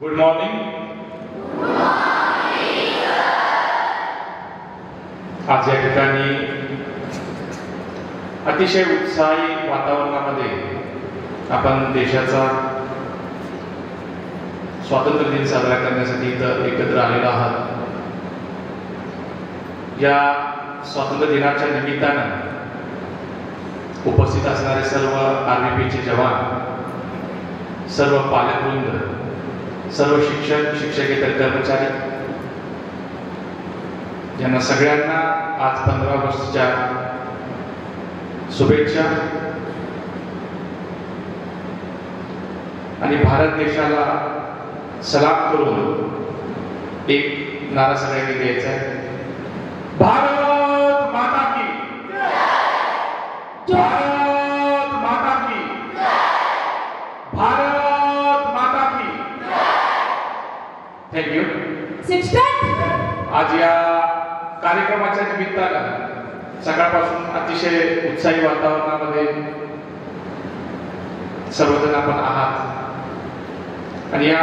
Good morning. आज या ठिकाणी अतिशय उत्साही वातावरणामध्ये आपण देशाचा स्वातंत्र्य दिन साजरा करण्यासाठी इथं एकत्र आलेलो आहात. या स्वातंत्र्य दिनाच्या निमित्तानं उपस्थित असणारे सर्व आर्मीपीचे जवान, सर्व पालकवृंद, सर्व शिक्षक, शिक्षकेतर कर्मचारी यांना सगळ्यांना आज 15 ऑगस्टच्या शुभेच्छा. आणि भारत देशाला सलाम करून एक नारा सगळ्यांनी द्यायचा आहे. भारत माता की जय. भारत माता की जय. भारत माता की जय. थँक्यू. आज या कार्यक्रमाच्या निमित्तानं सकाळपासून अतिशय उत्साही वातावरणामध्ये सर्वजण आपण आहात. आणि या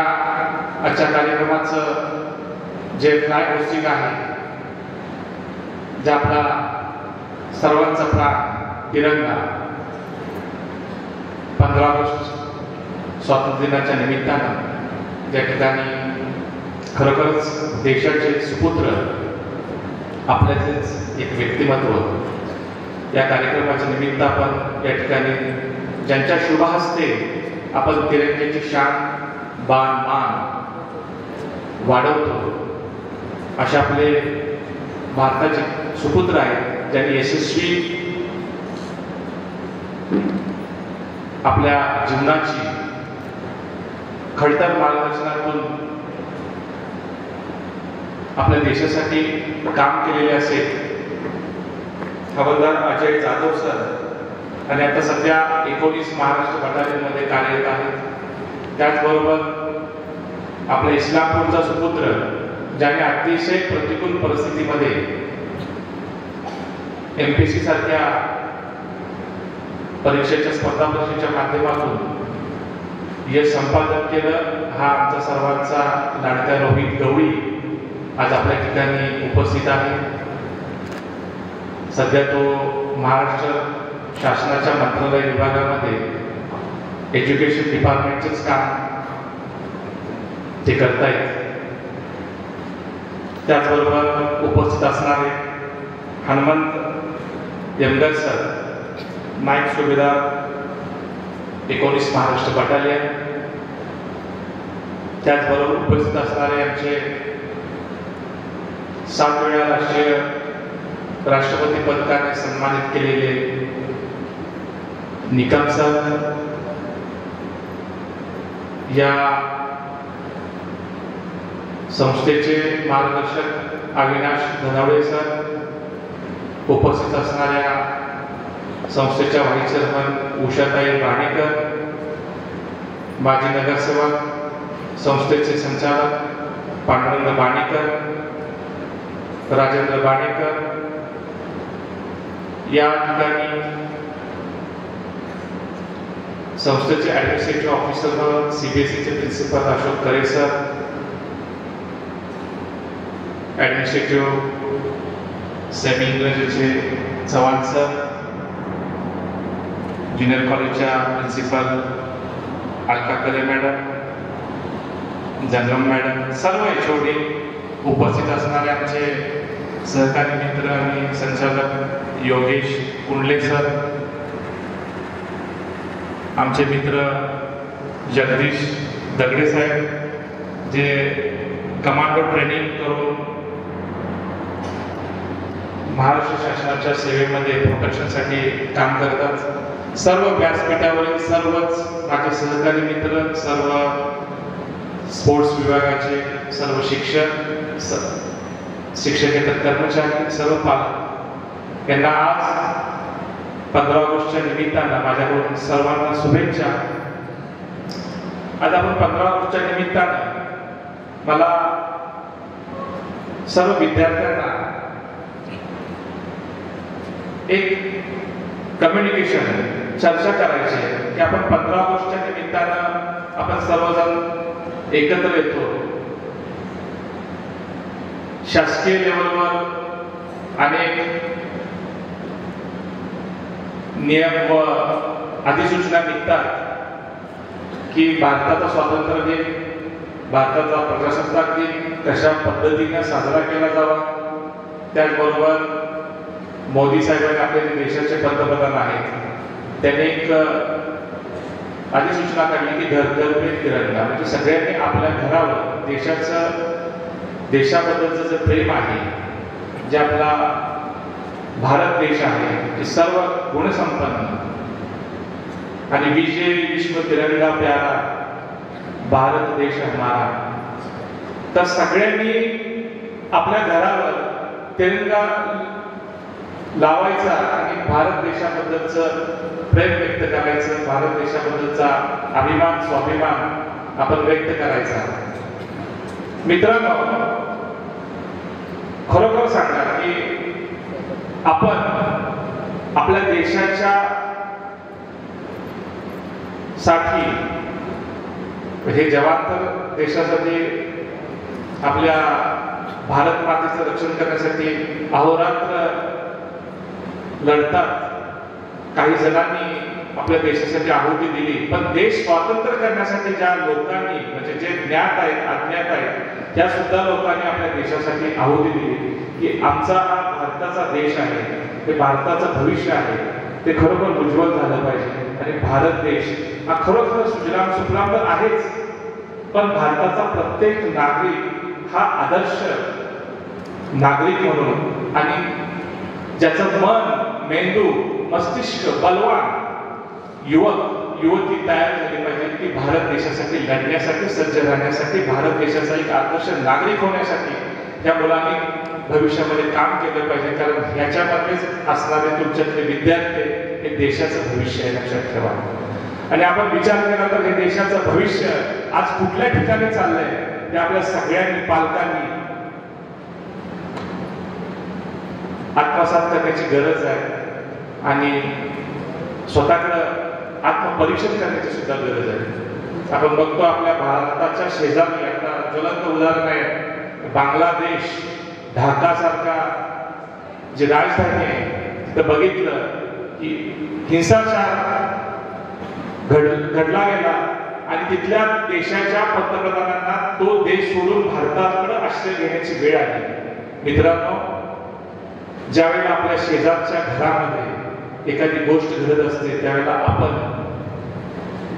आजच्या कार्यक्रमाचं जे फ्लॅग होस्टिंग आहे, जे आपला सर्वांचा प्राण तिरंगा 15 ऑगस्ट स्वातंत्र्य दिनाच्या निमित्तानं ज्या ठिकाणी खरोखरच देशाचे सुपुत्र, आपल्याचेच एक व्यक्तिमत्व या कार्यक्रमाच्या निमित्त आपण या ठिकाणी ज्यांच्या शुभ हस्ते आपण तिरंग्याची शान, बाण, मान वाढवतो, अशा आपले भारताचे सुपुत्र आहेत ज्यांनी यशस्वी आपल्या जीवनाची खडतर मार्गदर्शनातून आपल्या देशासाठी काम केलेले असेल हवालदार अजय जाधव सर, आणि आता सध्या 19 महाराष्ट्र बटालियनमध्ये कार्यरत आहेत. त्याचबरोबर आपल्या इस्लामपूरचा सुपुत्र, ज्याने अतिशय प्रतिकूल परिस्थितीमध्ये MPSC सारख्या परीक्षेच्या स्पर्धा परीक्षेच्या माध्यमातून यश संपादन केलं, हा आमचा सर्वांचा लाडका रोहित गवळी आज आपल्या ठिकाणी उपस्थित आहे. सध्या तो महाराष्ट्र शासनाच्या मंत्रालय विभागामध्ये एज्युकेशन डिपार्टमेंटचंच काम ते करतायत. त्याचबरोबर उपस्थित असणारे हनुमंत यमगर सर, नायक सुभेदार 19 महाराष्ट्र बटालियन. त्याचबरोबर उपस्थित असणारे आमचे 7 वेळा राष्ट्रपती पदकाने सन्मानित केलेले निकम सर, या संस्थेचे मार्गदर्शक अविनाश धनावडे सर, उपस्थित असणाऱ्या संस्थेच्या व्हाईस चेअरमन उषाताई बाणेकर, माजी नगरसेवक, संस्थेचे संचालक पांडुरंग बाणेकर, राजेंद्र बाणेकर, या ठिकाणी संस्थेचे ऍडमिनिस्ट्रेटिव्ह ऑफिसर CBSEचे प्रिन्सिपल अशोक करे सर, ऍडमिनिस्ट्रेटिव्ह सेमी इंग्रजीचे चव्हाण सर, ज्युनियर कॉलेजच्या प्रिन्सिपल अलका करे मॅडम, जंगम मॅडम, सर्व HOD, उपस्थित असणारे आमचे सहकारी मित्र आणि संचालक योगेश कुंडले सर, आमचे मित्र जगदीश दगडे साहेब, जे कमांडो ट्रेनिंग करून महाराष्ट्र शासनाच्या सेवेमध्ये प्रोटेक्शनसाठी काम करतात. सर्व व्यासपीठावरील सर्वच माझे सहकारी मित्र, सर्व स्पोर्ट्स विभागाचे सर्व शिक्षक, शिक्षकेतर कर्मचारी, सर्व पालक यांना आज 15 ऑगस्टच्या निमित्तानं माझ्याकडून सर्वांना शुभेच्छा. आज आपण 15 ऑगस्टच्या निमित्तानं मला सर्व विद्यार्थ्यांना एक कम्युनिकेशन चर्चा करायची आहे की आपण 15 ऑगस्टच्या निमित्तानं आपण सर्वजण एकत्र येतो, शासकीय लेवलवर अनेक नियम व अधिसूचना निघतात की भारताचा स्वातंत्र्य दिन, भारताचा प्रजासत्ताक दिन कशा पद्धतीने साजरा केला जावा. त्याचबरोबर मोदी साहेबांनी आपले जे देशाचे पंतप्रधान आहेत त्यांनी एक अधिसूचना काढली की घर घर पे तिरंगा, म्हणजे सगळ्यांनी आपल्या घरावर देशाबद्दलचं जे प्रेम आहे, जे आपला भारत देश आहे, ते सर्व गुणसंपन्न आणि विजय विश्व तिरंगा प्यारा भारत देश हमारा, तर सगळ्यांनी आपल्या घरावर तिरंगा लावायचा आणि भारत देशाबद्दलचं प्रेम व्यक्त करायचं, भारत देशाबद्दलचा अभिमान स्वाभिमान आपण व्यक्त करायचा. मित्रांनो, खरोखर सांगा की आपण आपल्या देशाच्या साठी, हे जवान तर देशासाठी आपल्या भारत मातेचं रक्षण करण्यासाठी अहोरात्र लढतात. काही जणांनी आपल्या देशासाठी आहुती दिली, पण देश स्वातंत्र्य करण्यासाठी ज्या लोकांनी, म्हणजे जे ज्ञात आहेत अज्ञात आहेत, त्या सुद्धा लोकांनी आपल्या देशासाठी आहुती दिली की आमचा हा भारताचा देश आहे, हे भारताचं भविष्य आहे, ते खरोखर उज्ज्वल झालं पाहिजे. आणि भारत देश हा खरोखर सुजलाम सुफलाम तर आहेच, पण भारताचा प्रत्येक नागरिक हा आदर्श नागरिक म्हणून, आणि ज्याचं मन, मेंदू, मस्तिष्क बलवान युवक युवती तयार झाली पाहिजे की भारत देशासाठी लढण्यासाठी, सज्ज राहण्यासाठी, भारत देशाचा एक आदर्श नागरिक होण्यासाठी त्या मुलांनी भविष्यामध्ये काम केलं पाहिजे. कारण ह्याच्यामध्येच असणारे तुमच्यातले विद्यार्थी हे देशाचं भविष्य आहे, लक्षात ठेवा. आणि आपण विचार केला तर हे देशाचं भविष्य आज कुठल्या ठिकाणी चाललंय ते आपल्या सगळ्यांनी पालकांनी आत्मसात करण्याची गरज आहे आणि स्वतःकडे आत्मपरीक्षण करण्याची सुद्धा गरज आहे. आपण बघतो आपल्या भारताच्या शेजारी आता ज्वलंत उदाहरण आहे बांगलादेश, ढाका सारखा जी राजधानी आहे, तर बघितलं की हिंसाचार घडला गेला आणि तिथल्या देशाच्या पंतप्रधानांना तो देश सोडून भारताकडे आश्रय घेण्याची वेळ आली. मित्रांनो, ज्यावेळेला आपल्या शेजारच्या घरामध्ये एखादी गोष्ट घडत असते त्यावेळेला आपण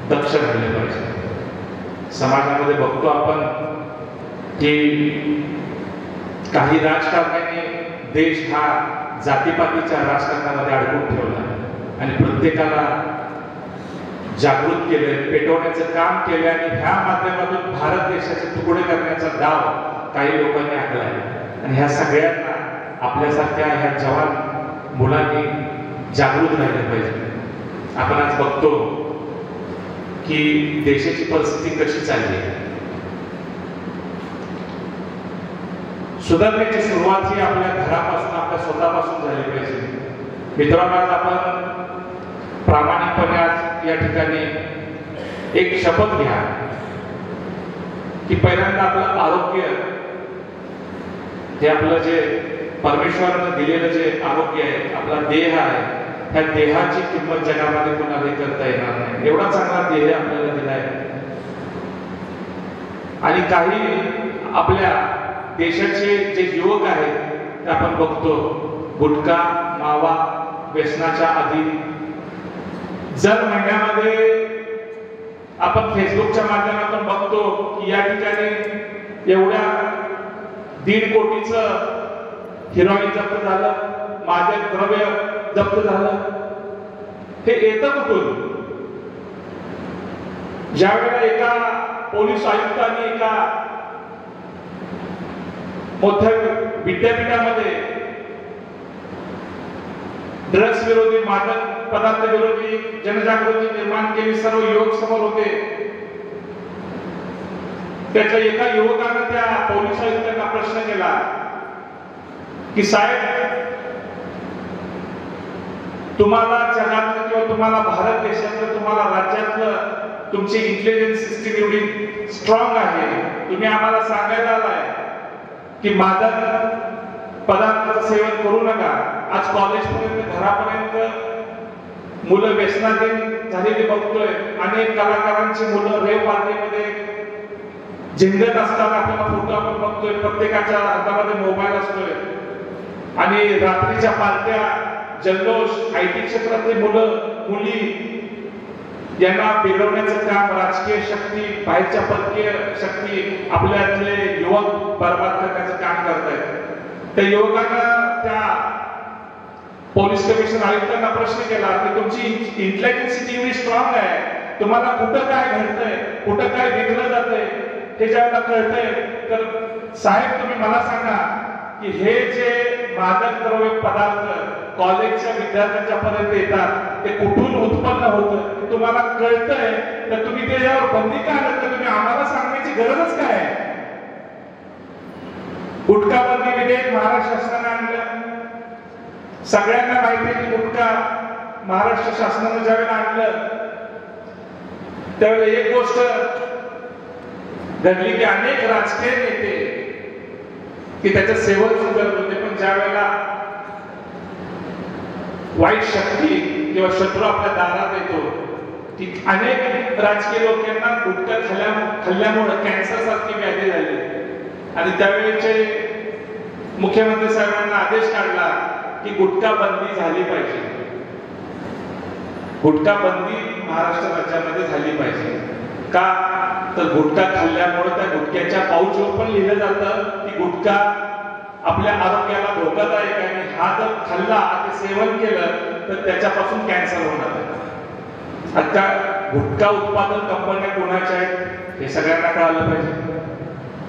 दक्ष राहिले पाहिजे. समाजामध्ये बघतो आपण की काही राजकारण्यांनी देश हा जातीपातीच्या राजकारणामध्ये अडकून ठेवला आणि प्रत्येकाला जागृत केले, पेटवण्याचं काम केले आणि ह्या माध्यमातून भारत देशाचे तुकडे करण्याचा डाव काही लोकांनी आखला आहे. आणि ह्या सगळ्यांना आपल्यासारख्या ह्या जवान मुलांनी जागृत राहिले पाहिजे. आपण आज बघतो की देशाची परिस्थिती कशी चालली आहे. सुधारण्याची सुरुवात ही आपल्या घरापासून, आपल्या स्वतःपासून झाली पाहिजे. मित्रांनो, आज आपण प्रामाणिकपणे आज या ठिकाणी एक शपथ घ्या की पहिल्यांदा आपलं आरोग्य, हे आपलं जे परमेश्वरानं दिलेलं जे आरोग्य आहे, आपला देह आहे, त्या देहाची किंमत जगामध्ये कोणालाही करता येणार नाही. एवढा चांगला देह आपल्याला दिलाय. आणि काही आपल्या देशाचे जे युवक आहेत ते आपण बघतो गुटखा, मावा, व्यसनाच्या आधी. जर महिन्यामध्ये आपण फेसबुकच्या माध्यमातून बघतो की या ठिकाणी एवढ्या 1.5 कोटीचं हिरोईन जप्त झालं, मादक द्रव्य जप्त झालं. हे येतं कुठून? ज्यावेळेला एका पोलीस आयुक्तांनी एका मोठ्या विद्यापीठामध्ये ड्रग्स विरोधी, मादक पदार्थ विरोधी जनजागृती निर्माण केली, सर्व युवक समोर होते. त्याच्या एका युवकाने त्या पोलीस आयुक्तांना प्रश्न केला की साहेब, तुम्हाला जगातलं किंवा तुम्हाला भारत देशातलं, तुम्हाला राज्यातलं तुमची इंटेलिजन्स सिस्टीम एवढी स्ट्रॉंग आहे, तुम्ही आम्हाला सांगायला आलाय की मादक पदार्थाचं सेवन करू नका. आज कॉलेजपर्यंत घरापर्यंत मुलं व्यसनाधीन झालेली बघतोय. अनेक कलाकारांची मुलं रेव पार्टीमध्ये झिंगत असताना आपल्याला फोटो आपण बघतोय. प्रत्येकाच्या हातामध्ये मोबाईल असतोय आणि रात्रीच्या पार्ट्या, जल्लोष, IT क्षेत्रातली मुलं मुली यांना बिघडवण्याचं काम राजकीय शक्ती, बाहेरच्या परकीय शक्ती आपल्यातले युवक बर्बाद करण्याचं काम करतायत. त्या युवकांना त्या पोलीस कमिशनर आयुक्तांना प्रश्न केला की तुमची इंटेलिजन्स एवढी स्ट्रॉंग आहे, तुम्हाला कुठं काय घडतंय, कुठं काय विकलं जातंय हे ज्याला कळतंय, तर साहेब तुम्ही मला सांगा की हे जे मादक द्रव्य पदार्थ कॉलेजच्या विद्यार्थ्यांच्या पर्यंत येतात ते कुठून उत्पन्न होतं हे तुम्हाला कळतंय, तर तुम्ही त्याच्यावर बंदी का आणत? तुम्ही आम्हाला सांगण्याची गरजच काय आहे? गुटखा बंदी विधेयक महाराष्ट्र शासनाने आणलं. सगळ्यांना माहिती आहे की गुटखा महाराष्ट्र शासनाने ज्यावेळेला आणलं त्यावेळेला एक गोष्ट घडली की अनेक राजकीय नेते की त्याचं सेवन करत होते, पण ज्या वेळेला वाईट शक्ती किंवा शत्रू आपल्या दारात येतो की अनेक राजकीय लोकांना गुटखा खाल्ल्यामुळे कॅन्सर सारखी व्याधी झाली आणि त्यावेळेचे मुख्यमंत्री साहेबांना आदेश काढला की गुटखा बंदी झाली पाहिजे. गुटखा बंदी महाराष्ट्र राज्यामध्ये झाली पाहिजे. का तर गुटखा खाल्ल्यामुळे त्या गुटख्याच्या पाऊचवर पण लिहिलं जातं की गुटखा आपल्या आरोग्याला धोकादायक आहे आणि हा जर खाल्ला, ते सेवन केलं तर त्याच्यापासून कॅन्सर होणार आहे. आता गुटखा उत्पादन कंपन्या कोणाच्या आहेत हे सगळ्यांना कळालं पाहिजे.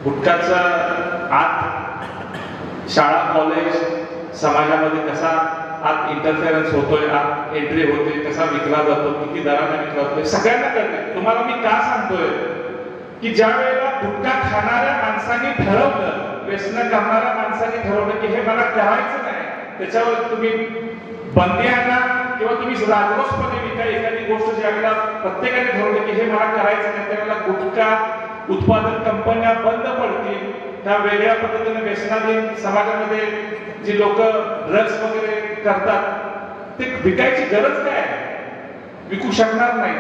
गुटखाचं आत शाळा कॉलेज समाजामध्ये कसा आत इंटरफेरन्स होतोय, आत एंट्री होते, कसा विकला जातो, किती दराने विकला जातो, सगळ्यांना कळतंय. तुम्हाला मी का सांगतोय की ज्या वेळेला गुटखा खाणाऱ्या माणसांनी ठरवलं, व्यसन करणाऱ्या माणसांनी ठरवलं की हे मला करायचं नाही, त्याच्यावर तुम्ही बंदी आणा किंवा तुम्ही राजरोसपणे विका एखादी गोष्ट ज्या वेळेला प्रत्येकाने ठरवलं की हे मला करायचं नाही, त्यावेळेला गुटखा उत्पादन कंपन्या बंद पडतील. त्या वेगळ्या पद्धतीने व्यसनाधीन समाजामध्ये जी लोक ड्रग्स वगैरे करतात ते विकायची गरज काय? विकू शकणार नाही.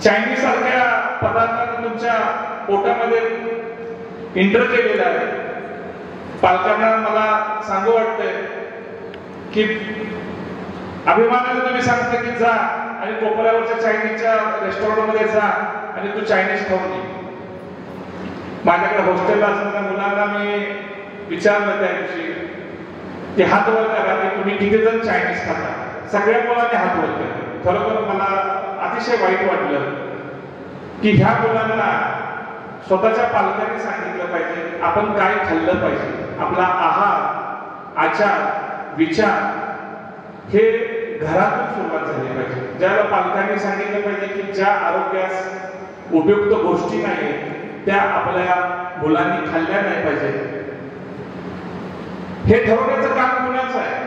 चायनीज सारख्या पदार्थांना तुमच्या पोटामध्ये एंटर केलेलं आहे. पालकांना मला सांगू वाटतंय की अभिमानाने तुम्ही सांगता की जा आणि कोपऱ्यावरच्या चायनीजच्या रेस्टॉरंटमध्ये जा आणि तू चायनीज खाऊन ये. माझ्याकडे हॉस्टेलला असणाऱ्या मुलांना मी विचारलं त्या दिवशी की हात वर करा की तुम्ही किती जण चायनीज खाता. सगळ्या मुलांनी हात वर केला. खरोखर मला अतिशय वाईट वाटलं की ह्या मुलांना स्वतःच्या पालकांनी सांगितलं पाहिजे आपण काय खाल्लं पाहिजे. आपला आहार, आचार, विचार हे घरातून सुरुवात झाली पाहिजे. ज्याला पालकांनी सांगितलं पाहिजे की ज्या आरोग्यास उपयुक्त गोष्टी नाही त्या आपल्या मुलांनी खाल्ल्या नाही पाहिजे. हे ठरवण्याचं काम कुणाचं आहे?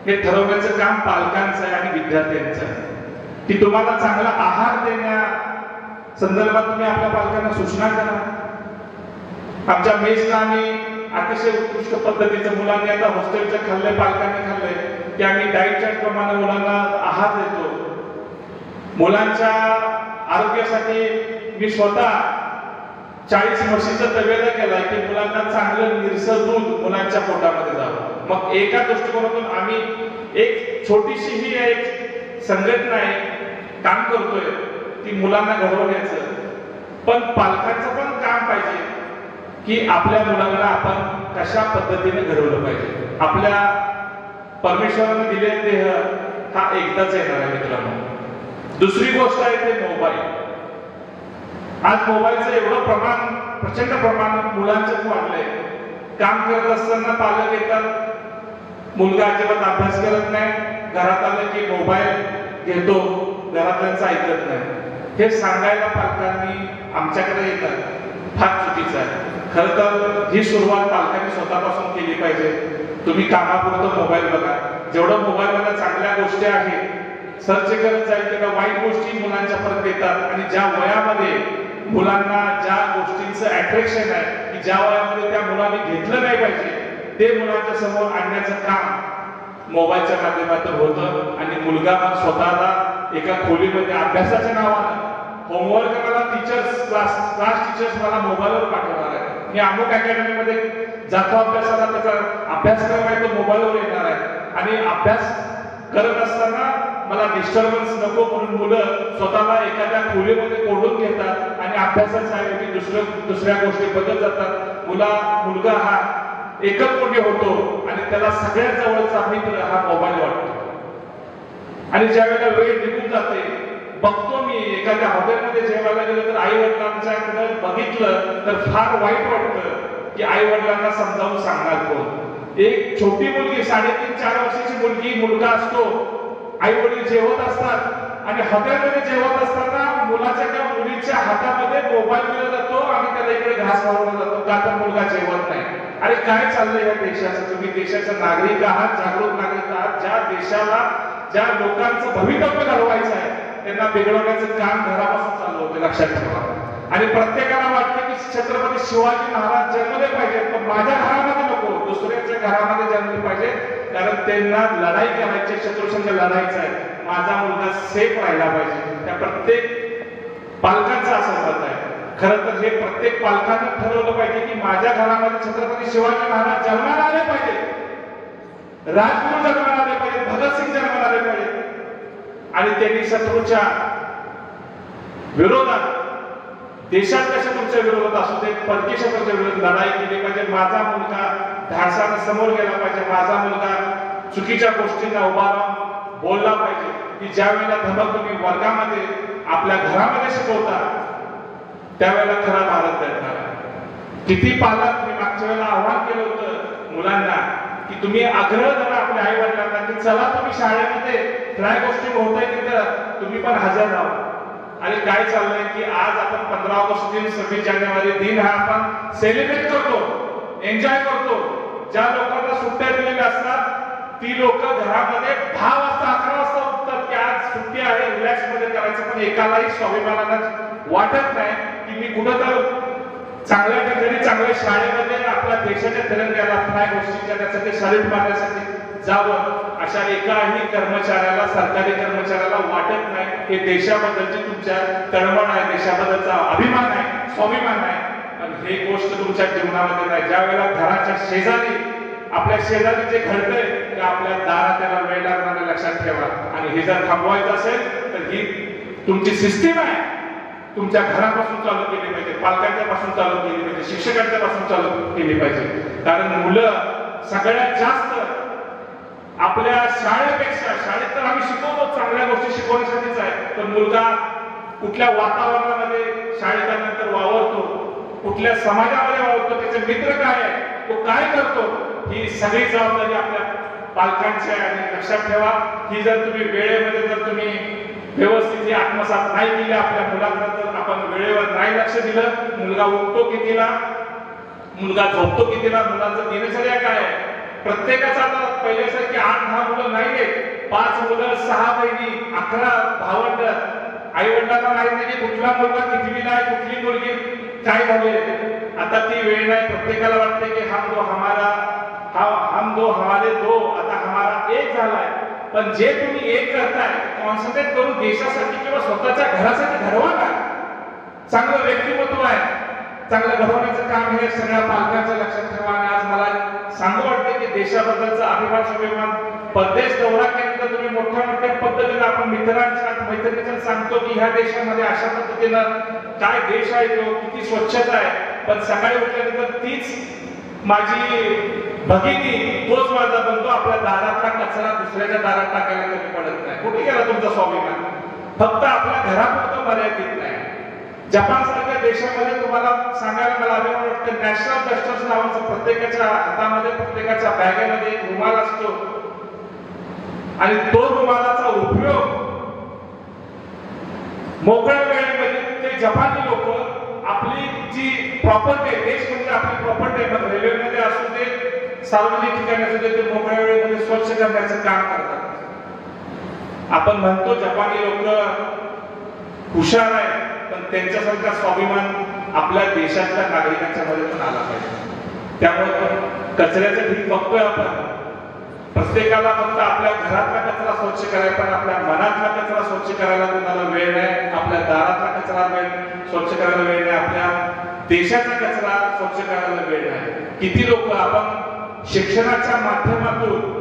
हे ठरवण्याचं काम पालकांचं आहे आणि विद्यार्थ्यांचं आहे की तुम्हाला चांगला आहार देण्या संदर्भात तुम्ही आपल्या पालकांना सूचना करा. आमच्या मेसला आम्ही अतिशय उत्कृष्ट पद्धतीचं मुलांनी आता हॉस्टेलच्या खाल्ले, पालकांनी खाल्ले की आम्ही डाएट चार्ट प्रमाणे मुलांना आहार देतो. मुलांच्या आरोग्यासाठी मी स्वतः 40 म्हशीचा तवेला केला की मुलांना चांगलं निरसं दूध मुलांच्या पोटामध्ये जावं. मग एका दृष्टिकोनातून आम्ही एक छोटीशी ही एक संघटना आहे काम करतोय की मुलांना घडवण्याचं. पण पालकांचं पण काम पाहिजे की आपल्या मुलांना आपण कशा पद्धतीने घडवलं पाहिजे. आपल्या परमेश्वराने दिलेला देह हा एकदाच येणार आहे मित्रांनो. दुसरी गोष्ट आहे ते मोबाईल. आज मोबाईलचं एवढं प्रमाण, प्रचंड प्रमाण मुलांचं वाढलंय. काम करत असताना पालक येतात, मुलगा अजिबात अभ्यास करत नाही, घरात आलं की मोबाईल घेतो, घरातल्यांचं ऐकत नाही. हे सांगायला पालकांनी आमच्याकडे येतात फार चुकीचं आहे. खरं तर ही सुरुवात पालकांनी स्वतःपासून केली पाहिजे. तुम्ही कामापुरतं मोबाईल बघा. जेवढं मोबाईलमध्ये चांगल्या गोष्टी आहेत, सर्च करत जाईल तेव्हा वाईट गोष्टी मुलांच्या पर्यंत येतात आणि ज्या वयामध्ये मुलांना ज्या गोष्टींचं अट्रॅक्शन आहे की ज्या वयामध्ये त्या मुलांनी घेतलं नाही पाहिजे ते मुलांच्या समोर आणण्याचं काम मोबाईलच्या माध्यमातून होतं आणि मुलगा मग स्वतःला एका खोलीमध्ये अभ्यासाच्या नावानं होमवर्क मला क्लास टीचर्स मला मोबाईलवर पाठवणार आहे, मी अमुक अकॅडमीमध्ये जातो अभ्यासाला, त्याचा अभ्यासक्रम आहे तो मोबाईलवर येणार आहे आणि अभ्यास करत असताना मला डिस्टर्बन्स नको म्हणून मुलं स्वतःला एखाद्या खोलीमध्ये कोंडून घेतात आणि अभ्यासाच्या ऐवजी दुसऱ्या गोष्टी बदलत जातात. मुलगा हा एकलकोंडी होतो आणि त्याला सगळ्यात जवळचा मित्र हा मोबाईल वाटतो आणि ज्या वेळेला वेळ निघून जाते बघतो मी एखाद्या हॉटेलमध्ये जेवायला गेलं तर आई वडिलांच्याकडे बघितलं तर फार वाईट वाटतं की आई वडिलांना समजावून सांगणार कोण. एक छोटी मुलगी 3.5-4 वर्षाची मुलगा असतो, आई वडील जेवत असतात आणि हॉटेलमध्ये जेवत असताना मुलाच्या किंवा मुलीच्या हातामध्ये मोबाईल दिला जातो आणि त्याला इकडे घास मारला जातो का तर मुलगा जेवत नाही. अरे काय चाललंय या देशाचं? तुम्ही देशाचे नागरिक आहात, जागरूक नागरिक आहात. ज्या देशाला ज्या लोकांचं भवितव्य घडवायचं आहे त्यांना बिघडवण्याचं काम घरापासून चालू होतं, लक्षात ठेवा. आणि प्रत्येकाला वाटतं की छत्रपती शिवाजी महाराज जन्मले पाहिजे पण माझ्या घरामध्ये नको, दुसऱ्याच्या घरामध्ये जन्मले पाहिजे कारण त्यांना लढाई करायची, शत्रूसंघ लढायचा आहे. माझा मुलगा सेफ राहिला पाहिजे. त्या प्रत्येक पालकांचा असं मत आहे. खरं तर हे प्रत्येक पालकांनी ठरवलं पाहिजे की माझ्या घरामध्ये छत्रपती शिवाजी महाराज जन्माला आले पाहिजे, राजगुरू जन्माला आले पाहिजे, भगतसिंग जन्माला आले पाहिजे आणि त्यांनी शत्रूच्या विरोधात, देशातल्या शत्रूच्या विरोधात असू दे, परकीय शत्रूच्या विरोधात लढाई केली पाहिजे. माझा मुलगा धाडसाने समोर गेला पाहिजे, माझा मुलगा चुकीच्या गोष्टींना उभा राहून बोलला पाहिजे की ज्या वेळेला धमक तुम्ही वर्गामध्ये आपल्या घरामध्ये शिकवता त्यावेळेला खरा भारत घडणार. किती पालक मी मागच्या वेळेला आव्हान केलं होतं मुलांना की तुम्ही आग्रह करा आपल्या आई वडिलांना की चला तुम्ही शाळेमध्ये काय गोष्टी होत आहे तिथं तुम्ही पण हजर राहा. आणि काय चाललंय की आज आपण 15 ऑगस्ट दिन 26 जानेवारी दिन हा आपण सेलिब्रेट करतो, एन्जॉय करतो. ज्या लोकांना सुट्ट्या दिलेल्या असतात ती लोक घरामध्ये 10 वाजता 11 वाजता उठतात की आज सुट्टी आहे, रिलॅक्स मध्ये करायचं. पण एकालाही स्वाभिमानानं वाटत नाही की मी कुठं तर चांगल्या ठिकाणी चांगल्या शाळेमध्ये आपल्या देशाच्या तिरंग्याला फ्लॅग होस्टिंग करण्यासाठी सॅल्यूट मारण्यासाठी जावं अशा एकाही कर्मचाऱ्याला, सरकारी कर्मचाऱ्याला वाटत नाही. हे देशाबद्दलची तुमच्या तळमळ आहे, देशाबद्दलचा अभिमान आहे, स्वाभिमान आहे. पण हे गोष्ट तुमच्या जीवनामध्ये नाही. ज्या वेळेला घराच्या शेजारी आपल्या शेजारी जे घडतंय ते आपल्या दारात त्याला वेळ लागणार, लक्षात ठेवा. आणि हे जर थांबवायचं असेल तर ही तुमची सिस्टीम आहे, तुमच्या घरापासून चालू केली पाहिजे, पालकांच्या पासून चालू केली पाहिजे, शिक्षकांच्या पासून चालू केली पाहिजे. कारण मुलं सगळ्यात जास्त आपल्या शाळेपेक्षा, शाळेत तर आम्ही शिकवतो चांगल्या गोष्टी शिकवण्यासाठीच आहे, पण मुलगा कुठल्या वातावरणामध्ये शाळेनंतर वावरतो, कुठल्या समाजामध्ये वावरतो, त्याचे मित्र काय आहे, तो काय करतो, ही सगळी जबाबदारी आपल्या पालकांची आहे. आणि लक्षात ठेवा ही जर तुम्ही वेळेमध्ये जर तुम्ही व्यवस्थित आत्मसात नाही केली आपल्या मुलाकडे, तर आपण वेळेवर नाही लक्ष दिलं, मुलगा उठतो कितीला, मुलगा झोपतो कितीला, मुलांचं दिनचर्या काय आहे. प्रत्येकाचा आता पहिल्यासारखी 8-10 मुलं नाहीये, 5 मुलं, 6 बहिणी, 11 भावंड. आई वडिलांना माहित नाही की कुठला मुलगा कितवीला आहे, कुठली मुलगी काय झाली. आता ती वेळ नाही. प्रत्येकाला वाटते की हम दो हमारे दो, आता हमारा एक झालाय. पण जे तुम्ही एक करताय कॉन्सन्ट्रेट करून देशासाठी किंवा स्वतःच्या घरासाठी घडवा ना. चांगलं व्यक्तिमत्व आहे, चांगलं घडवण्याचं काम हे सगळ्या पालकांचं लक्षात ठेवा. आणि आज मला सांगू वाटते की देशाबद्दलचा अभिमान, स्वाभिमान, परदेश दौरा केल्यानंतर तुम्ही मोठ्या पद्धतीने आपण मित्रांच्या मैत्रिणींना सांगतो की ह्या देशामध्ये अशा पद्धतीनं काय देश आहे तो, किती स्वच्छता आहे. पण सकाळी उठल्यानंतर तीच माझी भगिनी, तोच माझा बंधू आपल्या दारातला कचरा दुसऱ्याच्या दारात टाकायला कमी पडत नाही. कुठे गेला तुमचा स्वाभिमान? फक्त आपल्या घरापुरतं मर्यादित नाही. जपान सारख्या देशामध्ये तुम्हाला सांगायला मला अभिमान वाटतं, नॅशनल डस्टर्स नावाचं प्रत्येकाच्या हातामध्ये, प्रत्येकाच्या बॅगेमध्ये एक रुमाल असतो आणि तो रुमालाचा उपयोग मोकळ्या वेळेमध्ये ते जपानी लोक आपली जी प्रॉपर्टी आहे, देश म्हणजे आपली प्रॉपर्टी आहे, रेल्वेमध्ये असू दे, सार्वजनिक ठिकाणी असू दे, ते मोकळ्या वेळेमध्ये स्वच्छ करण्याचं काम करतात. आपण म्हणतो जपानी लोक हुशार आहे, पण त्यांच्यासारखा स्वाभिमान आपल्या देशातल्या नागरिकांच्या मध्ये पण आला पाहिजे. त्यामुळे कचऱ्याचं ढीग बघतोय आपण. प्रत्येकाला फक्त आपल्या घरातला कचरा स्वच्छ करायला, पण आपल्या मनातला कचरा स्वच्छ करायला कोणाला वेळ नाही. आपल्या दारातला कचरा स्वच्छ करायला वेळ नाही. आपल्या देशाचा कचरा स्वच्छ करायला वेळ नाही. किती लोक आपण शिक्षणाच्या माध्यमातून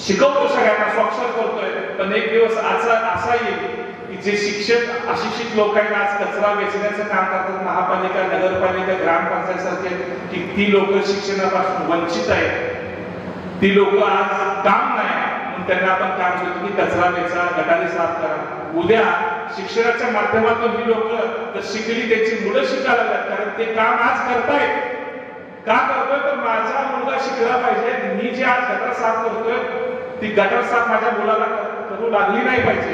शिकवतो, सगळ्यांना स्वाक्षर करतोय, पण एक दिवस असा येईल की जे शिक्षक अशिक्षित लोकांना आज कचरा वेचण्याचं काम करतात, महापालिका, नगरपालिका, ग्रामपंचायत सारखे, की ती लोक शिक्षणापासून वंचित आहेत. ती लोक आज काम नाही म्हणून त्यांना आपण काम देतो की कचरा वेचा, गटारी साफ करा. उद्या शिक्षणाच्या माध्यमातून ही लोक तर शिकली, त्यांची मुलं शिकायला लागतात, कारण ते काम आज करतायत. का करतोय तर माझा मुलगा शिकला पाहिजे. मी जे आज गटार साफ करतोय ती गटार साफ माझ्या मुलाला करू लागली नाही पाहिजे.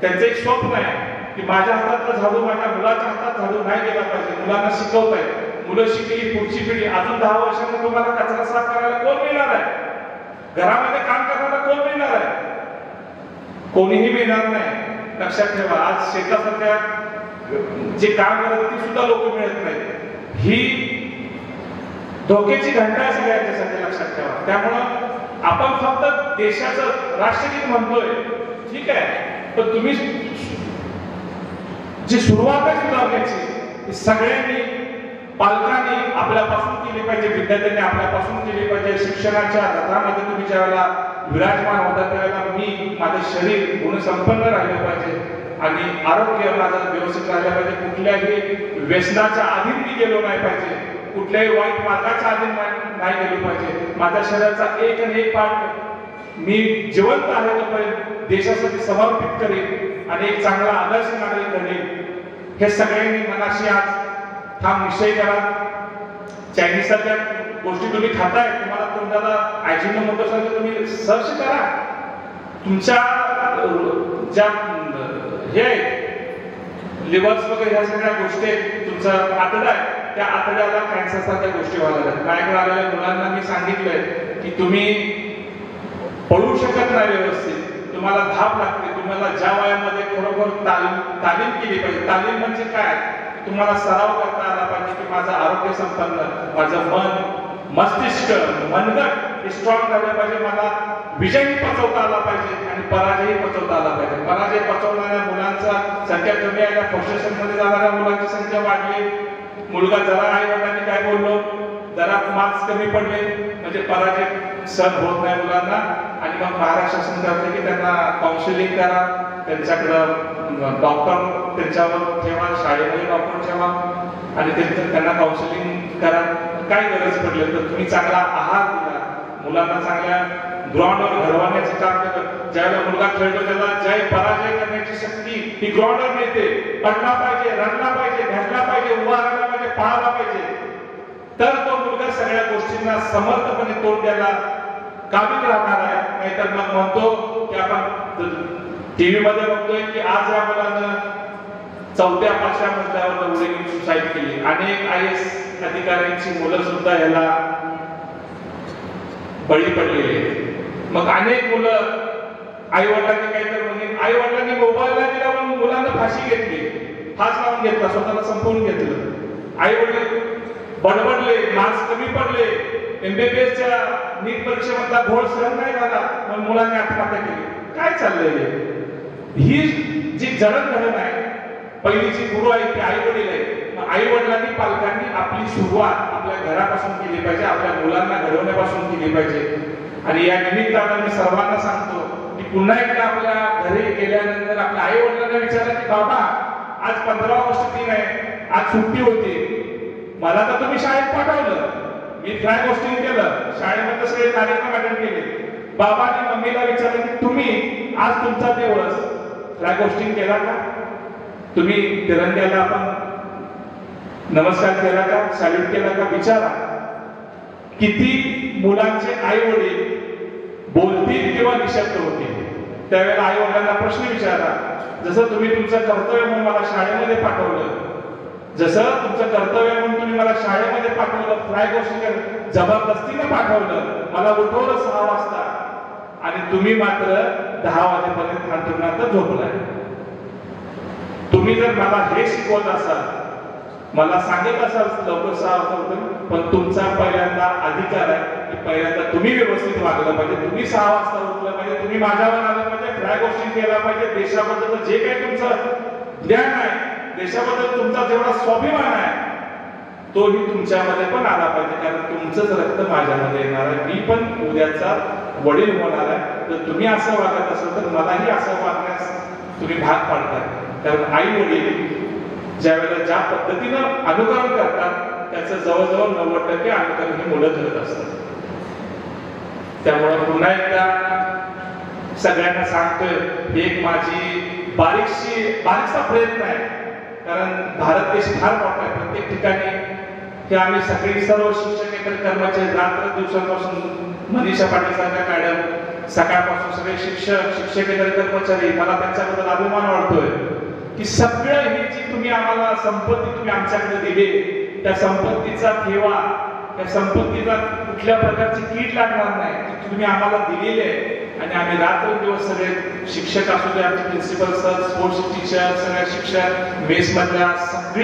त्यांचं एक स्वप्न आहे की माझ्या हातातला झाडू माझ्या मुलाच्या हातात झाडू नाही गेला पाहिजे. मुलांना शिकवतायत, मुलं शिकली, पुढची पिढी. अजून 10 वर्षांनी तुम्हाला कचरा साफ करायला कोण मिळणार आहे? घरामध्ये काम करणारा कोण मिळणार आहे? कोणीही मिळणार नाही. लक्षात ठेवा, आज शेतासारख्या जे काम करत ती सुद्धा लोक मिळत नाहीत. ही धोक्याची घंटा आहे सगळ्यांच्यासाठी, लक्षात ठेवा. त्यामुळं आपण फक्त देशाचं राष्ट्रगीत म्हणतोय, ठीक आहे, पण तुम्ही जी सुरुवात आहे सुधारण्याची सगळ्यांनी, पालकांनी आपल्यापासून केली पाहिजे, विद्यार्थ्यांनी आपल्यापासून केली पाहिजे. शिक्षणाच्या रथामध्ये तुम्ही ज्यावेळेला विराजमान होता त्यावेळेला मी माझं शरीर गुणसंपन्न राहिलं पाहिजे आणि आरोग्य माझं व्यवस्थित राहिलं पाहिजे. कुठल्याही व्यसनाच्या अधीन मी गेलो नाही पाहिजे, कुठल्याही वाईट मार्गाच्या अधीन नाही गेलो पाहिजे. माझ्या शरीराचा एक आणि एक पार्ट मी जिवंत आहे तोपर्यंत देशासाठी समर्पित करेन आणि एक चांगला आदर्श नागरिक घडेल. हे सगळ्यांनी मनाशी आज ठाम निश्चय करा. चायनीज सारख्या गोष्टी तुम्ही खाताय, तुम्हाला तोंडाला अजिनोमोटो सारखं तुम्ही सर्च करा. तुमच्या ज्या हे लिव्हर्स वगैरे ह्या सगळ्या गोष्टी आहेत, तुमचा आतडा आहे, त्या आतड्याला कॅन्सर सारख्या गोष्टी व्हायला लागतात. माझ्याकडे आलेल्या मुलांना मी सांगितलंय की तुम्ही पळू शकत नाही व्यवस्थित, तुम्हाला धाप लागते. तुम्हाला ज्या वयामध्ये खरोखर तालीम केली पाहिजे. तालीम म्हणजे काय? तुम्हाला सराव करता आला पाहिजे की माझं आरोग्य संपन्न, माझं मन, मस्तिष्क, मनगट हे स्ट्रॉंग झालं पाहिजे. मला विजयही पचवता आला पाहिजे आणि पराजयही पचवता आला पाहिजे. पराजय पचवणाऱ्या मुलांचा संख्या कमी आहे, प्रोफेशन मध्ये जाणाऱ्या मुलांची संख्या वाढली. मुलगा जरा आई वडिलांनी काय बोललो, जरा मार्क्स कमी पडले म्हणजे पराजय सहन होत नाही मुलांना. आणि मग महाराष्ट्र शासन करते की त्यांना काउन्सिलिंग करा, त्यांच्याकडं डॉक्टर त्यांच्यावर ठेवा, शाळेमध्ये डॉक्टर ठेवा आणि त्यांना काउन्सिलिंग करा. काय गरज पडली तर तुम्ही चांगला आहार दिला, मुलांना चांगल्या ग्राउंडवर घडवण्याचे काम केलं. ज्यावेळेला मुलगा खेळतो त्याला जय पराजय करण्याची शक्ती ही ग्राउंडवर मिळते. पडला पाहिजे, रडला पाहिजे, भेटला पाहिजे, उभा राहिला पाहिजे, पळाला पाहिजे, तर तो मुलगा सगळ्या गोष्टींना समर्थपणे तोंड द्यायला काबिल राहणार आहे. नाहीतर मग म्हणतो की आपण टीव्ही मध्ये बघतोय की आज या मुलानं 4थ्या 5व्या मजल्यावर उडी घेऊन सुसाईड केली. अनेक IAS अधिकाऱ्यांची मुलं सुद्धा याला बळी पडलेली आहेत. मग अनेक मुलं आई वडिलांनी काहीतरी म्हणजे आई वडिलांनी मोबाईल नाही दिला म्हणून मुलांना फाशी घेतली, फास लावून घेतला, स्वतःला संपवून घेतलं. आई वडील बडबडले, मार्क्स कमी पडले, MBBSच्या नीट परीक्षेमधला घोळ सहन नाही झाला म्हणून मुलांनी आत्महत्या केली. काय चाललंय? ही जी जडणघडण आहे, पहिली जी गुरु आहे ती आई वडील आहे. आई वडिलांनी, पालकांनी आपली सुरुवात आपल्या घरापासून केली पाहिजे, आपल्या मुलांना घडवण्यापासून केली पाहिजे. आणि या निमित्तानं मी सर्वांना सांगतो की पुन्हा एकदा आपल्या घरी गेल्यानंतर आपल्या आई वडिलांना विचारा की बाबा आज 15 ऑगस्ट दिन आहे, आज सुट्टी होती, मला तर तुम्ही शाळेत पाठवलं, मी फ्लॅग होस्टिंग केलं, शाळेमध्ये सगळे कार्यक्रम अटेंड केले. बाबांनी मम्मीला विचारलं की तुम्ही आज तुमचा दिवस फ्लॅग होस्टिंग केला का? तुम्ही तिरंग्याला आपण नमस्कार केला का? सॅल्यूट केला का? विचारा. किती मुलांचे आई वडील बोलतील किंवा निशब्द होतील. त्यावेळेला आई वडिलांना प्रश्न विचारा. जसं तुम्ही तुमचं कर्तव्य म्हणून मला शाळेमध्ये पाठवलं, जसं तुमचं कर्तव्य म्हणून तुम्ही मला शाळेमध्ये पाठवलं, फ्लॅग होस्टिंग जबरदस्तीने पाठवलं, मला उठवलं 6 वाजता आणि तुम्ही मात्र 10 वाजेपर्यंत अंथरुणात झोपलाय. तुम्ही जर मला हे शिकवत असाल, मला सांगत असाल लवकर 6 वाजता उठून, पण तुमचा पहिल्यांदा अधिकार आहे की पहिल्यांदा तुम्ही व्यवस्थित वागलं पाहिजे, तुम्ही 6 वाजता उठलं पाहिजे, तुम्ही माझ्यावर आलं पाहिजे, काय गोष्टी केल्या पाहिजे, देशाबद्दल जे काही तुमचं ज्ञान आहे, देशाबद्दल तुमचा जेवढा स्वाभिमान आहे तोही तुमच्यामध्ये पण आला पाहिजे. कारण तुमचंच रक्त माझ्यामध्ये येणार आहे, मी पण उद्याचा वडील होणार आहे. तर तुम्ही असं वागत असाल तर मलाही असं वागण्यास तुम्ही भाग पाडताय. कारण आई वडील ज्या वेळेला ज्या पद्धतीनं अनुकरण करतात त्याचं जवळजवळ 90% अनुकरण ही मुलं करत असतात. त्यामुळे पुन्हा एकदा सगळ्यांना सांगतोय, ही एक माझी बारीकसा प्रयत्न आहे. कारण भारत देश फार मोठा आहे. प्रत्येक ठिकाणी हे आम्ही सगळी सर्व शिक्षकेतर कर्मचारी रात्र दिवसांपासून मनीषा पाटील सारख्या मॅडम सकाळपासून सगळे शिक्षकेतर कर्मचारी, मला त्यांच्याबद्दल अभिमान वाटतोय की सगळं ही जी तुम्ही आम्हाला संपत्ती तुम्ही आमच्याकडे दिली, त्या संपत्तीचा ठेवा, त्या संपत्तीला कुठल्या प्रकारची कीड लागणार नाही, ती तुम्ही आम्हाला दिलेली आहे. आणि आम्ही रात्रंदिवस सगळे शिक्षक असू दे, आमचे प्रिन्सिपल सर, स्पोर्ट्स टीचर, सगळ्या शिक्षक, मेस मधल्या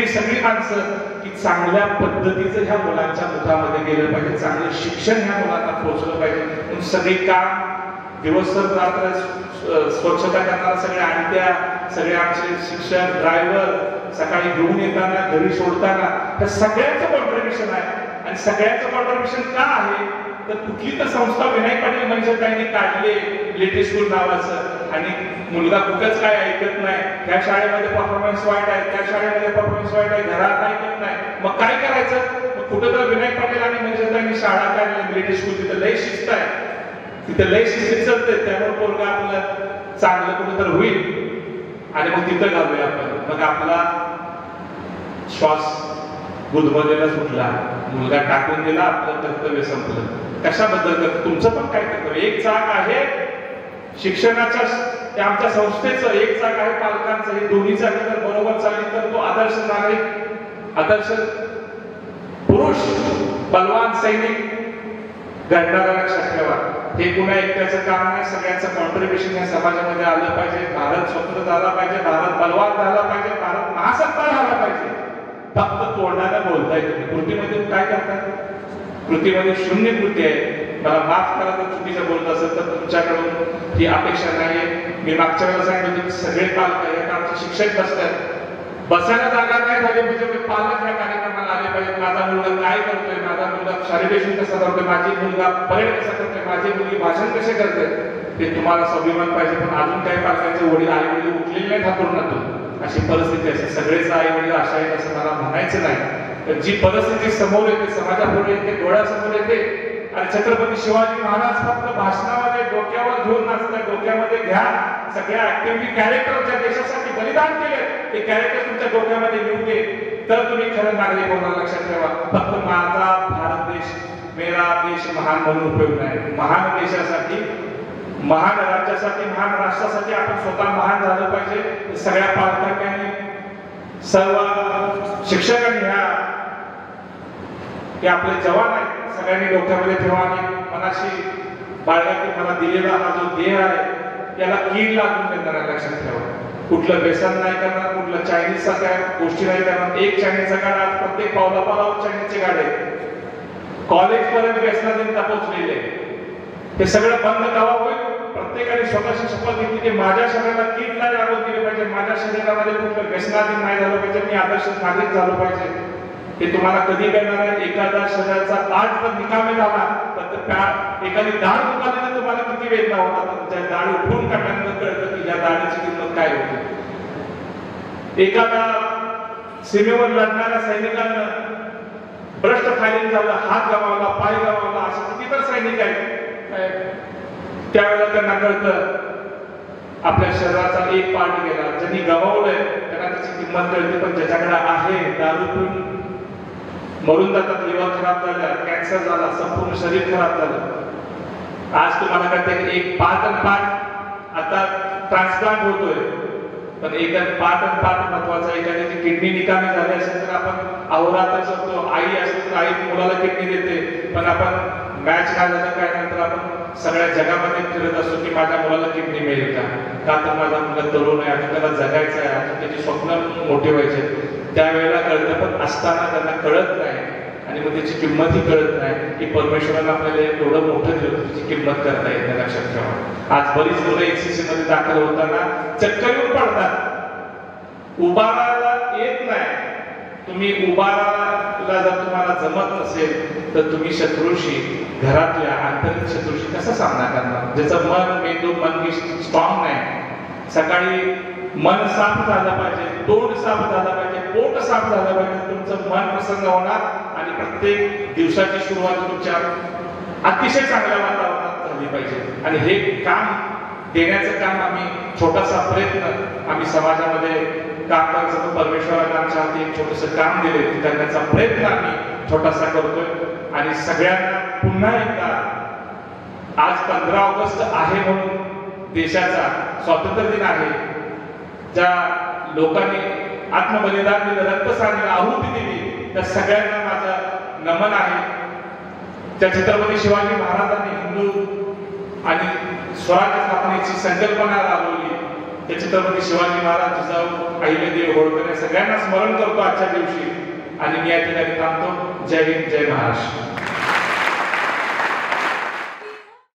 सगळी माणसं की चांगल्या पद्धतीचं ह्या मुलांच्या मुखामध्ये गेलं पाहिजे, चांगलं शिक्षण ह्या मुलांना पोहोचलं पाहिजे. म्हणून सगळी काम दिवसभर रात्र स्वच्छता करणारा सगळे आणत्या, सगळे आमचे शिक्षक, ड्रायव्हर, सकाळी घेऊन येताना घरी सोडताना, त्या सगळ्यांचं कॉन्ट्रीब्युशन आहे. आणि सगळ्यांचं कॉन्ट्रीब्युशन का आहे तर कुठली तर संस्था विनायक पाटील म्हणजे त्यांनी काढले लिटिल स्कूल नावाचं, आणि मुलगा कुठंच काय ऐकत नाही, त्या शाळेमध्ये परफॉर्मन्स वाईट आहे, त्या शाळेमध्ये परफॉर्मन्स वाईट आहे, घरात ऐकत नाही, मग काय करायचं? मग कुठं तर विनायक पाटील आणि म्हणजे त्यांनी शाळा काढली लिटिल स्कूल, तिथं लय शिस्त आहे, तिथं लय शिस्तीत चालते. त्यामुळे पोरगा आपलं चांगलं कुठं तर होईल आणि मग तिथं घालूया आपण. मग आपला श्वास गुदमरलेला सुटला, मुलगा टाकून दिला, आपलं कर्तव्य संपलं. कशाबद्दल? तुमचं पण काय कर्तव्य? एक चाक आहे शिक्षणाच्या, त्या आमच्या संस्थेचं, एक चाक आहे पालकांचं. हे दोन्ही चाकी जर बरोबर चालली तर तो आदर्श नागरिक, आदर्श पुरुष, बलवान सैनिक घडणारा लक्षात ठेवा. हे कुणा एकट्याचं काम नाही, सगळ्यांचं कॉन्ट्रीब्युशन या समाजामध्ये आलं पाहिजे. भारत स्वतंत्र झाला पाहिजे, भारत बलवान झाला पाहिजे, भारत महासत्ता झाला पाहिजे. फक्त तोंडानं बोलताय तुम्ही, कृतीमध्ये काय करताय? कृतीमध्ये शून्य कृती आहे. मला माफ करा तर चुकीचं बोलत असेल तर तुमच्याकडून ही अपेक्षा नाहीये. मी मागच्या वेळेला सांगितलं की सगळे पालक आहेत, आमचे शिक्षक बसतात, बसायला जागा नाही झाली म्हणजे पालक या कार्यक्रमाला आले पाहिजे. माझा मुलगा काय करतोय, माझा मुलगा शारीरिक कसा करतोय, माझी मुलगा परेड कसा करतोय, माझी मुलगी भाषण कसे करते, ते तुम्हाला स्वाभिमान पाहिजे. पण अजून काही पालकांचे वडील आई वडील उठलेले नाही ठाकूरनातून, अशी परिस्थिती असते. सगळेच आई वडील अशा आहेत असं मला म्हणायचं नाही. तर जी परिस्थिती समोर येते, समाजापुढे येते, डोळ्यासमोर येते, आणि छत्रपती शिवाजी महाराज फक्त भाषणामध्ये डोक्यावर घेऊन नसतात, डोक्यामध्ये घ्या. सगळ्या ऍक्टिव्हिटी कॅरेक्टर ज्या देशासाठी बलिदान केले ते कॅरेक्टर तुमच्या डोक्यामध्ये घेऊन दे, तर तुम्ही खरं नागरिक होणार. लक्षात ठेवा, फक्त माझा भारत देश, मेरा देश महान म्हणून उपयोग नाही. महान देशासाठी, महान राज्यासाठी, महान राष्ट्रासाठी आपण स्वतः महान झालं पाहिजे. सगळ्या पालकांनी, सर्व शिक्षकांनी हे आपले जवान आहेत, सगळ्यांनी डोक्यामध्ये ठेवा आणि मनाशी बाळगा की मला दिलेला हा जो देह आहे याला कीड लागून देणार. लक्षात ठेवा, कुठलं व्यसन नाही करणार, कुठलं चायनीज सारख्या गोष्टी नाही करणार. एक चायनीजचा गाडा आज प्रत्येक पावलापावलावर चायनीजचे गाडे, कॉलेज पर्यंत व्यसनाधीनता पोहोचलेले, हे सगळं बंद कवा होईल? प्रत्येकाने स्वतःची शपथ घेतली की माझ्या शरीराला कीड नाही लागून दिली पाहिजे, माझ्या शरीरामध्ये कुठलं व्यसनाधीन नाही झालं पाहिजे, मी आदर्श नागरिक झालो पाहिजे. हे तुम्हाला कधी करणार आहे? एखादा शरीराचा पाठ जर निकामी झाला तर एखादी दाढ दुखाली तर तुम्हाला किती वेदना होतात. त्या दाढ उठवून काढल्यानंतर कळतं की या दाढीची किंमत काय होती. एखादा सीमेवर लढणाऱ्या सैनिकांना भ्रष्ट फायरिंग झालं, हात गमावला, पाय गमावला, असे किती तर सैनिक आहेत. त्यावेळेला त्यांना कळतं आपल्या शरीराचा एक पार्ट गेला. ज्यांनी गमावलंय त्यांना त्याची किंमत कळते, पण ज्याच्याकडे आहे दारू पिऊन मरून जातात, लिव्हर खराब झाला, कॅन्सर झाला, संपूर्ण शरीर खराब झालं. आज तुम्हाला कळते एक पार्ट आता ट्रान्सप्लांट होतोय, पण एखाद पार्ट महत्वाचा. एखाद्याची किडनी निकामी झाली असेल तर आपण अहोरात्र करतो. आई असेल तर आई मुलाला किडनी देते, पण आपण मॅच काय झालं काय नंतर आपण सगळ्या जगामध्ये फिरत असतो की माझ्या मुलाला किडनी मिळेल का तर माझा मुलगा तरुण आहे, अजून त्याला जगायचं आहे, अजून त्याची स्वप्न मोठी व्हायचे. त्यावेळेला कळतं, पण असताना त्यांना कळत नाही आणि मग त्याची किंमतही कळत नाही की परमेश्वरानं आपल्याला एवढं मोठं दिलं, त्याची किंमत करता येत नाही. लक्षात ठेवा. आज बरीच मुलं एनसीसी मध्ये दाखल होताना चक्कर येऊन पडतात, उभारायला येत नाही. तुम्ही उभारायला जर तुम्हाला जमत नसेल तर तुम्ही शत्रूशी, घरातल्या आंतरिक शत्रूशी कसा सामना करणार? ज्याचं मन, मेंदू, मनगी स्ट्रॉंग नाही. सकाळी मन साफ झालं पाहिजे, तोंड साफ झालं पाहिजे, पोट साफ झालं पाहिजे, तुमचं मन प्रसन्न होणार आणि प्रत्येक दिवसाची सुरुवात तुमच्या अतिशय चांगल्या वातावरणात झाली पाहिजे. आणि हे काम देण्याचं काम आम्ही, छोटासा प्रयत्न आम्ही समाजामध्ये काम करायचं, परमेश्वराने आमच्या हाती एक छोटंसं काम दिले करण्याचा प्रयत्न आम्ही छोटासा करतोय. आणि सगळ्यांना पुन्हा एकदा, आज 15 ऑगस्ट आहे म्हणून देशाचा स्वातंत्र्य दिन आहे, ज्या लोकांनी आत्मबलिदान दिलं, रक्त सांडलं, आहुती दिली, त्या सगळ्यांना माझं नमन आहे. त्या छत्रपती शिवाजी महाराजांनी हिंदू आणि स्वराज्य स्थापनेची संकल्पना राबवली, त्या छत्रपती शिवाजी महाराज, जिजाऊ, अहिल्यादेवी होळकर या सगळ्यांना स्मरण करतो आजच्या दिवशी. आणि मी या ठिकाणी थांबतो. जय हिंद, जय महाराष्ट्र.